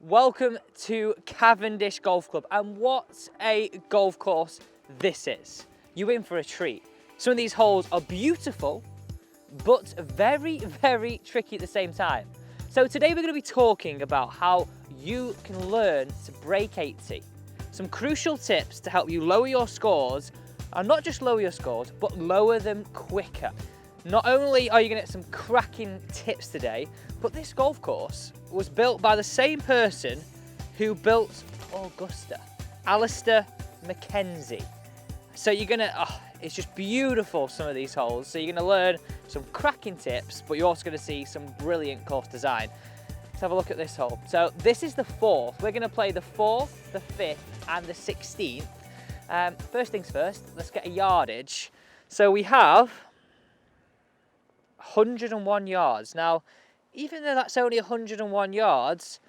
Welcome to Cavendish Golf Club, and what a golf course this is. You're in for a treat. Some of these holes are beautiful, but very, very tricky at the same time. So today we're going to be talking about how you can learn to break 80. Some crucial tips to help you lower your scores, and not just lower your scores, but lower them quicker. Not only are you going to get some cracking tips today, but this golf course was built by the same person who built Augusta, Alistair Mackenzie. So you're going to, it's just beautiful, some of these holes. So you're going to learn some cracking tips, but you're also going to see some brilliant course design. Let's have a look at this hole. So this is the 4th. We're going to play the 4th, the 5th, and the 16th. First things first, let's get a yardage. So we have 101 yards. Now, even though that's only 101 yards,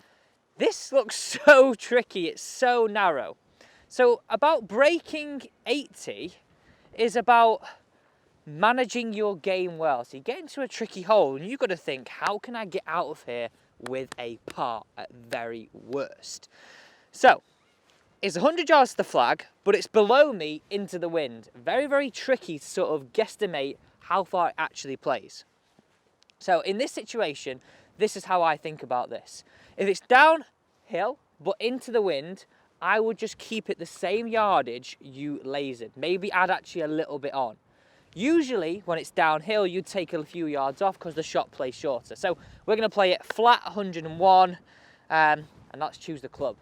this looks so tricky, it's so narrow. So about breaking 80 is about managing your game well. So you get into a tricky hole and you've got to think, how can I get out of here with a par at very worst? So it's 100 yards to the flag, but it's below me into the wind. Very, very tricky to sort of guesstimate how far it actually plays. So in this situation, this is how I think about this. If it's downhill, but into the wind, I would just keep it the same yardage you lasered. Maybe add actually a little bit on. Usually, when it's downhill, you'd take a few yards off because the shot plays shorter. So we're going to play it flat 101, and let's choose the club.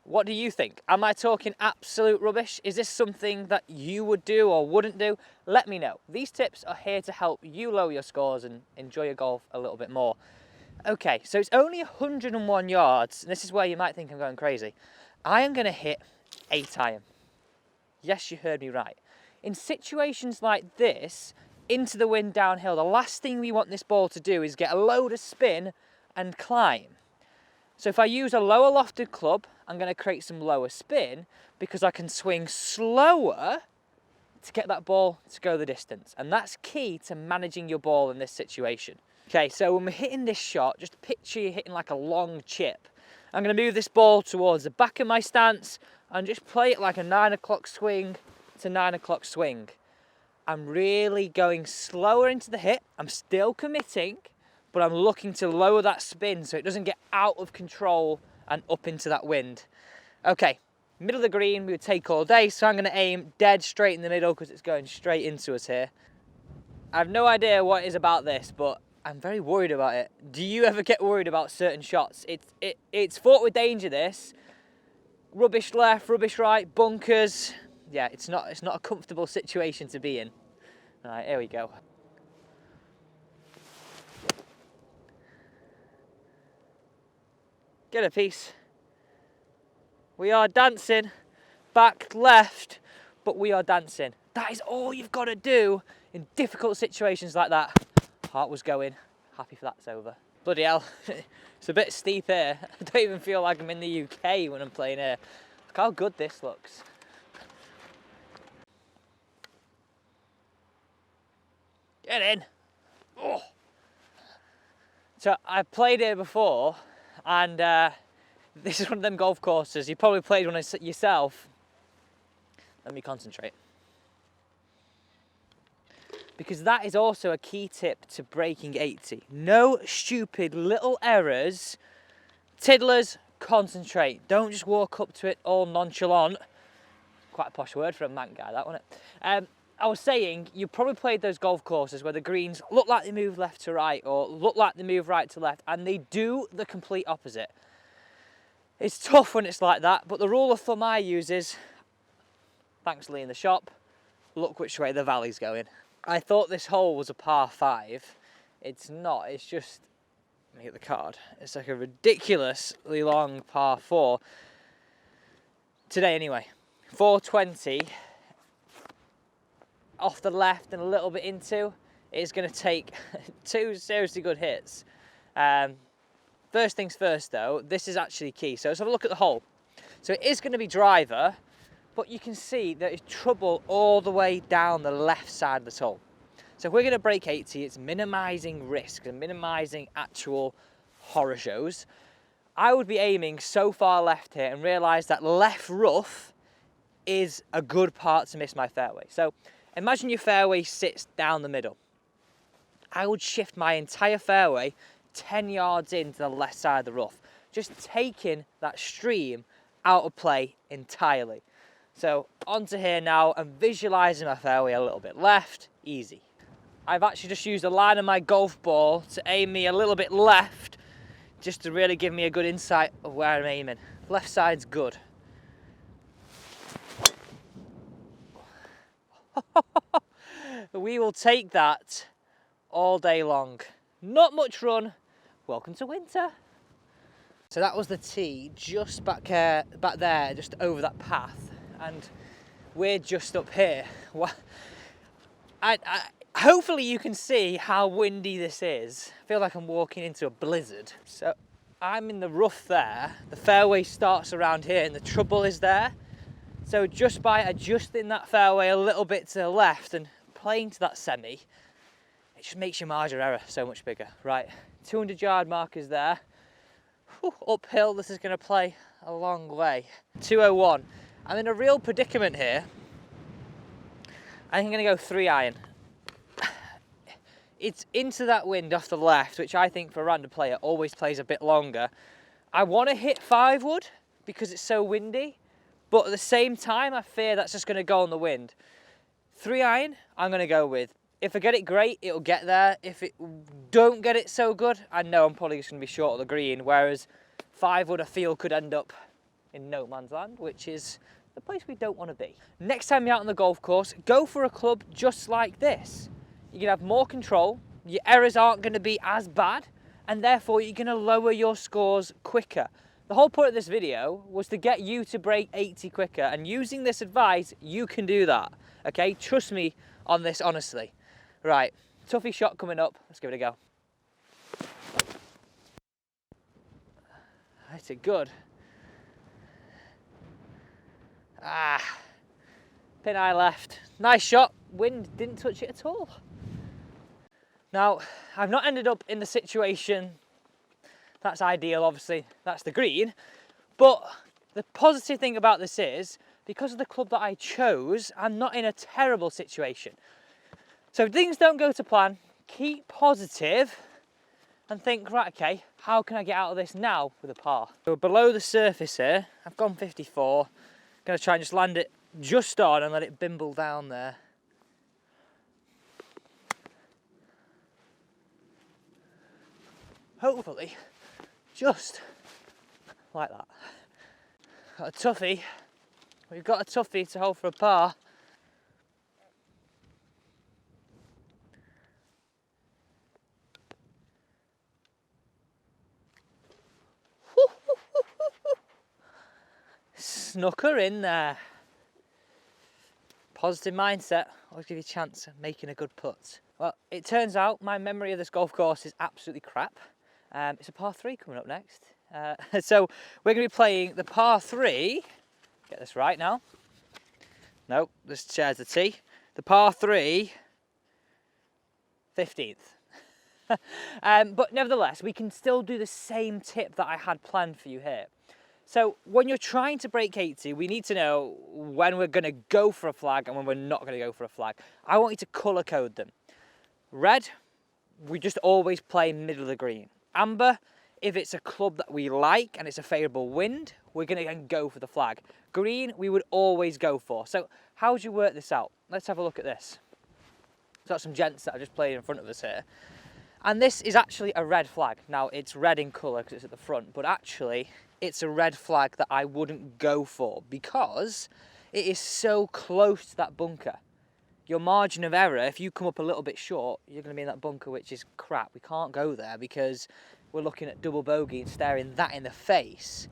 What do you think? Am I talking absolute rubbish? Is this something that you would do or wouldn't do? Let me know. These tips are here to help you lower your scores and enjoy your golf a little bit more. Okay, so it's only 101 yards, and this is where you might think I'm going crazy. I am going to hit 8 iron. Yes, you heard me right. In situations like this, into the wind downhill, the last thing we want this ball to do is get a load of spin and climb. So if I use a lower lofted club, I'm going to create some lower spin because I can swing slower to get that ball to go the distance. And that's key to managing your ball in this situation. Okay, so when we're hitting this shot, just picture you hitting like a long chip. I'm going to move this ball towards the back of my stance and just play it like a 9 o'clock swing to 9 o'clock swing. I'm really going slower into the hit. I'm still committing, but I'm looking to lower that spin so it doesn't get out of control and up into that wind. Okay, middle of the green we would take all day, so I'm going to aim dead straight in the middle because it's going straight into us here. I have no idea what it is about this, but I'm very worried about it. Do you ever get worried about certain shots? It's fraught with danger, this. Rubbish left, rubbish right, bunkers. Yeah, it's not a comfortable situation to be in. All right, here we go. Get a piece. We are dancing. Back left, but we are dancing. That is all you've got to do in difficult situations like that. Heart was going. Happy for that's over. Bloody hell. It's a bit steep here. I don't even feel like I'm in the UK when I'm playing here. Look how good this looks. Get in. Oh. So I've played here before, and this is one of them golf courses. You probably played one yourself. Let me concentrate. Because that is also a key tip to breaking 80. No stupid little errors. Tiddlers, concentrate. Don't just walk up to it all nonchalant. Quite a posh word for a man guy, that wasn't it? I was saying, you probably played those golf courses where the greens look like they move left to right or look like they move right to left, and they do the complete opposite. It's tough when it's like that, but the rule of thumb I use is, thanks Lee in the shop, look which way the valley's going. I thought this hole was a par 5. It's not, it's just, let me get the card. It's like a ridiculously long par 4. Today anyway, 420. Off the left and a little bit into, it's going to take 2 seriously good hits. First things first though, this is actually key. So let's have a look at the hole. So it is going to be driver, but you can see there is trouble all the way down the left side of the hole. So if we're going to break 80, it's minimising risk and minimising actual horror shows. I would be aiming so far left here and realise that left rough is a good part to miss my fairway. So imagine your fairway sits down the middle. I would shift my entire fairway 10 yards into the left side of the rough, just taking that stream out of play entirely. So onto here now and visualising my fairway a little bit left, easy. I've actually just used the line of my golf ball to aim me a little bit left, just to really give me a good insight of where I'm aiming. Left side's good. We will take that all day long. Not much run. Welcome to winter. So that was the tee just back there, just over that path, and we're just up here. Hopefully you can see how windy this is. I feel like I'm walking into a blizzard. So I'm in the rough there. The fairway starts around here and the trouble is there. So just by adjusting that fairway a little bit to the left and playing to that semi, it just makes your margin of error so much bigger. Right, 200-yard mark is there. Whew, uphill, this is going to play a long way. 201. I'm in a real predicament here. I think I'm going to go 3-iron. It's into that wind off the left, which I think for a random player always plays a bit longer. I want to hit 5-wood because it's so windy, but at the same time, I fear that's just going to go on the wind. 3-iron, I'm going to go with. If I get it great, it'll get there. If it don't get it so good, I know I'm probably just going to be short of the green, whereas 5-wood I feel could end up in no man's land, which is the place we don't want to be. Next time you're out on the golf course, go for a club just like this. You're going to have more control, your errors aren't going to be as bad, and therefore you're going to lower your scores quicker. The whole point of this video was to get you to break 80 quicker, and using this advice, you can do that, okay? Trust me on this, honestly. Right, toughie shot coming up, let's give it a go. Hit it good. Pin eye left. Nice shot, wind didn't touch it at all. Now, I've not ended up in the situation that's ideal, obviously, that's the green, but the positive thing about this is, because of the club that I chose, I'm not in a terrible situation. So if things don't go to plan, keep positive and think, right, okay, how can I get out of this now with a par? So below the surface here, I've gone 54, gonna try and just land it just on and let it bimble down there. Hopefully, just like that. Got a toughie. We've got a toughie to hold for a par. Snuck her in there. Positive mindset, always give you a chance of making a good putt. Well, it turns out my memory of this golf course is absolutely crap. It's a par 3 coming up next. So we're going to be playing the par 3. Get this right now. No, this shares the tee. The par 3, 15th. But nevertheless, we can still do the same tip that I had planned for you here. So when you're trying to break 80, we need to know when we're going to go for a flag and when we're not going to go for a flag. I want you to colour code them. Red, we just always play middle of the green. Amber, if it's a club that we like and it's a favourable wind, we're going to go for the flag. Green, we would always go for. So how would you work this out? Let's have a look at this. We've got some gents that are just playing in front of us here. And this is actually a red flag. Now, it's red in colour because it's at the front, but actually it's a red flag that I wouldn't go for because it is so close to that bunker. Your margin of error, if you come up a little bit short, you're going to be in that bunker, which is crap. We can't go there because we're looking at double bogey and staring that in the face.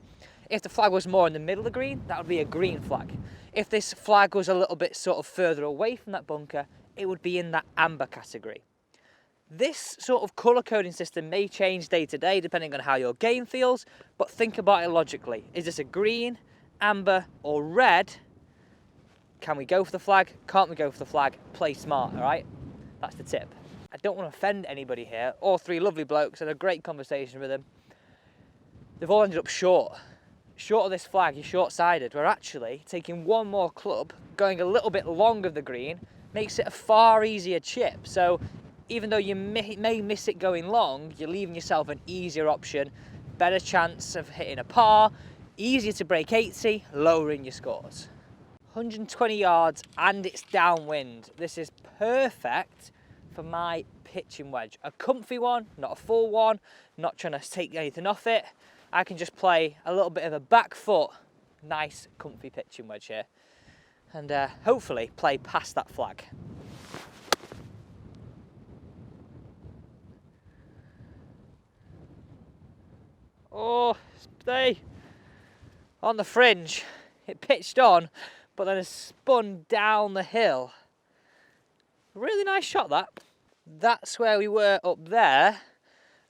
If the flag was more in the middle of the green, that would be a green flag. If this flag was a little bit sort of further away from that bunker, it would be in that amber category. This sort of colour coding system may change day to day depending on how your game feels, but think about it logically. Is this a green, amber or red? Can we go for the flag? Can't we go for the flag? Play smart, all right? That's the tip. I don't want to offend anybody here. All three lovely blokes, had a great conversation with them. they've all ended up short. Short of this flag, you're short-sided. We're actually taking one more club, going a little bit long of the green, makes it a far easier chip. So even though you may miss it going long, you're leaving yourself an easier option, better chance of hitting a par, easier to break 80, lowering your scores. 120 yards and it's downwind. This is perfect for my pitching wedge. A comfy one, not a full one, not trying to take anything off it. I can just play a little bit of a back foot, nice comfy pitching wedge here, and hopefully play past that flag. Oh, stay on the fringe. It pitched on, but then it spun down the hill. Really nice shot that. That's where we were up there.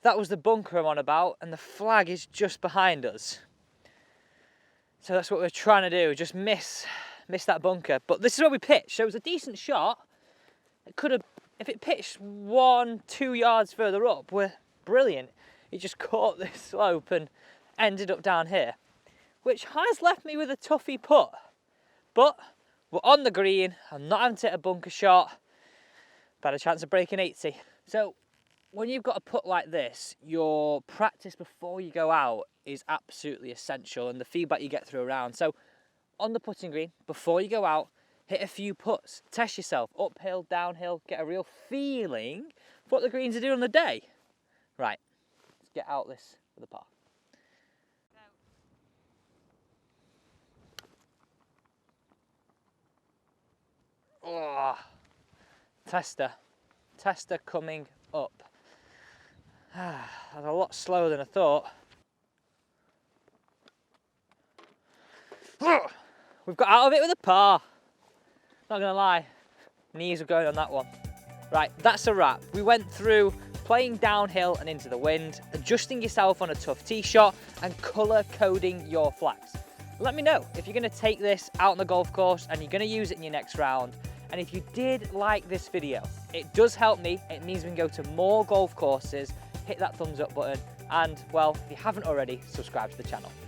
That was the bunker I'm on about, and the flag is just behind us. So that's what we're trying to do, just miss that bunker. But this is where we pitched, so it was a decent shot. It could have, if it pitched 1-2 yards further up, we're brilliant. It just caught this slope and ended up down here, which has left me with a toughie putt. But we're on the green, I'm not having to hit a bunker shot, better chance of breaking 80. So when you've got a putt like this, your practice before you go out is absolutely essential, and the feedback you get through a round. So on the putting green, before you go out, hit a few putts, test yourself, uphill, downhill, get a real feeling for what the greens are doing on the day. Right, let's get out this for the par. Oh, tester coming up. That's a lot slower than I thought. We've got out of it with a par. Not gonna lie, knees are going on that one. Right, that's a wrap. We went through playing downhill and into the wind, adjusting yourself on a tough tee shot, and colour coding your flags. Let me know if you're gonna take this out on the golf course and you're gonna use it in your next round. And if you did like this video, it does help me. It means we can go to more golf courses. Hit that thumbs up button, and well, if you haven't already, subscribe to the channel.